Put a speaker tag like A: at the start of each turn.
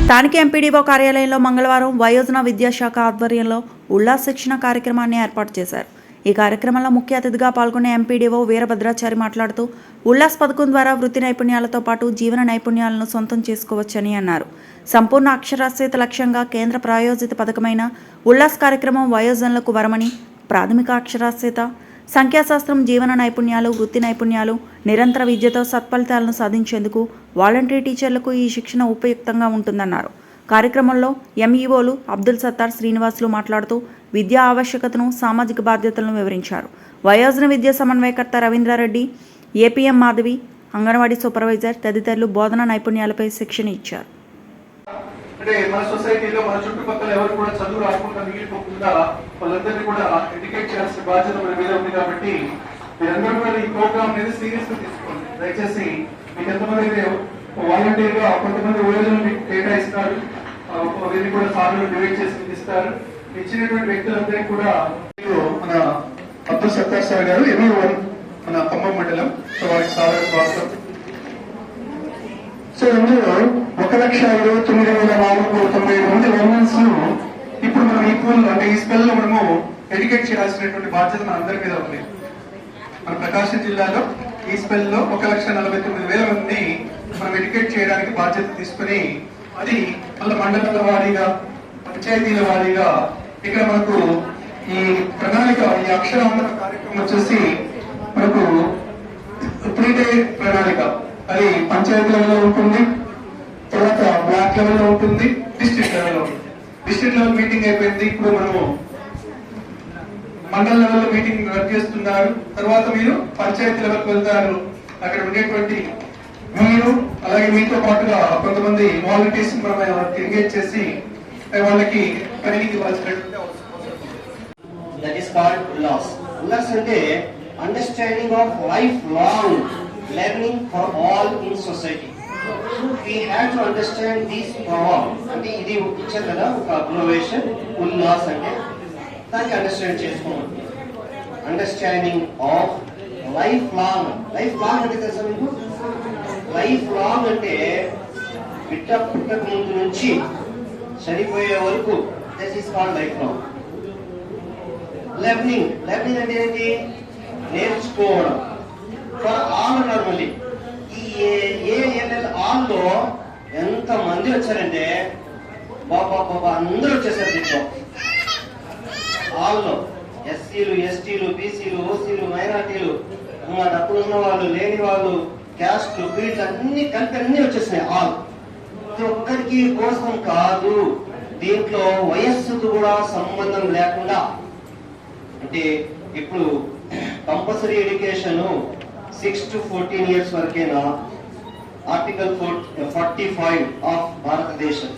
A: స్థానిక ఎంపీడీఓ కార్యాలయంలో మంగళవారం వయోజన విద్యాశాఖ ఆధ్వర్యంలో ఉల్లాస్ శిక్షణ కార్యక్రమాన్ని ఏర్పాటు చేశారు. ఈ కార్యక్రమంలో ముఖ్య అతిథిగా పాల్గొన్న ఎంపీడీఓ వీరభద్రాచారి మాట్లాడుతూ ఉల్లాస్ పథకం ద్వారా వృత్తి నైపుణ్యాలతో పాటు జీవన నైపుణ్యాలను సొంతం చేసుకోవచ్చని అన్నారు. సంపూర్ణ అక్షరాస్యత లక్ష్యంగా కేంద్ర ప్రాయోజిత పథకమైన ఉల్లాస్ కార్యక్రమం వయోజనులకు వరమని, ప్రాథమిక అక్షరాస్యత, సంఖ్యాశాస్త్రం, జీవన నైపుణ్యాలు, వృత్తి నైపుణ్యాలు, నిరంతర విద్యతో సత్ఫలితాలను సాధించేందుకు వాలంటరీ టీచర్లకు ఈ శిక్షణ ఉపయుక్తంగా ఉంటుందన్నారు. కార్యక్రమంలో ఎంఈఓలు అబ్దుల్ సత్తార్, శ్రీనివాసులు మాట్లాడుతూ విద్యా ఆవశ్యకతను, సామాజిక బాధ్యతలను వివరించారు. వయోజన విద్యా సమన్వయకర్త రవీంద్రారెడ్డి, ఏపీఎం మాధవి, అంగన్వాడీ సూపర్వైజర్ తదితరులు బోధన నైపుణ్యాలపై శిక్షణ ఇచ్చారు.
B: అంటే మన సొసైటీలో మన చుట్టుపక్కల ఎవరు కూడా చదువు రాకుండా మిగిలిపోకుండా వాళ్ళందరినీ కూడా ఎడ్యుకేట్ చేయాల్సిన బాధ్యత మన మీద ఉంది. కాబట్టి మీరందరూ కూడా ఈ ప్రోగ్రామ్ అనేది సీరియస్ గా తీసుకోండి. దయచేసి మీకు ఎంతమంది వాలంటీర్ గా కొంతమంది వయోజనులు మీకు కేటాయిస్తారు, వీరిని కూడా సార్లు డివైడ్ చేసి ఇస్తారు. ఇచ్చినటువంటి వ్యక్తులందరికీ కూడా మన అబ్దుల్ సత్తార్ సార్ గారు ఎంఈఓ మన ఖమ్మం మండలం, సో వారికి సాధారణ స్వాగతం. సో ఇందులో 1,29,497 మంది ఉమెన్స్ ఇప్పుడు మనం ఈ పూల్ అంటే ఈ స్పెల్ లో మనము ఎడ్యుకేట్ చేయాల్సినటువంటి బాధ్యత మన అందరి మీద ఉంది. మన ప్రకాశం జిల్లాలో ఈ స్పెల్ లో 1,49,000 మందిని మనం ఎడ్యుకేట్ చేయడానికి బాధ్యత తీసుకుని, అది మళ్ళీ మండలాల వారీగా, పంచాయతీల వారీగా ఇక్కడ మనకు ఈ ప్రణాళిక, ఈ అక్షరాంధ్ర కార్యక్రమం వచ్చేసి మనకు ప్రీడే ప్రణాళిక, అది పంచాయతీ లెవెల్లో ఉంటుంది, తర్వాత బ్లాక్ లెవెల్లో ఉంటుంది, డిస్ట్రిక్ట్ లెవెల్లో ఉంటుంది. డిస్ట్రిక్ట్ లెవెల్ మీటింగ్ అయిపోయింది, ఇప్పుడు మనము మండల లెవెల్లో మీటింగ్ రన్ చేస్తున్నారు. తర్వాత మీరు పంచాయతీ లెవెల్కి వెళ్తారు. అక్కడ ఉండేటువంటి మీరు అలాగే మీతో పాటుగా కొంతమంది వాలంటీర్స్ మనం ఎంగేజ్ చేసి వాళ్ళకి ట్రైనింగ్ ఇవ్వాల్సినటువంటి
C: learning for all in society. We have to understand this power. అంటే ఇది ఇచ్చారు కదా ఒక అబ్జర్వేషన్ ఉల్లాస్ అంటే దాన్ని అండర్స్టాండ్ చేసుకోవాలి. Understanding of life long. Life long అంటే తెలుసా మీకు? లైఫ్ లాంగ్ అంటే బిడ్డ పుట్టక ముందు నుంచి చనిపోయే వరకు, this is called life long. Learning. Learning అంటే ఏంటి? నేర్చుకోవడం. ఫర్ ఆల్ అన్నారు. మళ్ళీ ఈ ఏఎల్ఎల్ ఆల్ లో ఎంత మంది వచ్చారంటే బాబా అందరూ వచ్చేసారు. దీంట్లో ఆల్ లో ఎస్సీలు, ఎస్టీలు, బీసీలు, ఓసీలు, మైనార్టీలు, డబ్బులు ఉన్న వాళ్ళు, లేని వాళ్ళు, క్యాస్ట్లు, క్రీడ్లు అన్ని కలిపి అన్ని వచ్చేసినాయి. ఆల్ ఒక్కరికి కోసం కాదు, దీంట్లో వయస్సుకు కూడా సంబంధం లేకుండా. అంటే ఇప్పుడు కంపల్సరీ ఎడ్యుకేషన్ 6 to 14 years వరకేనా? ఆర్టికల్ 45 ఆఫ్ భారతదేశం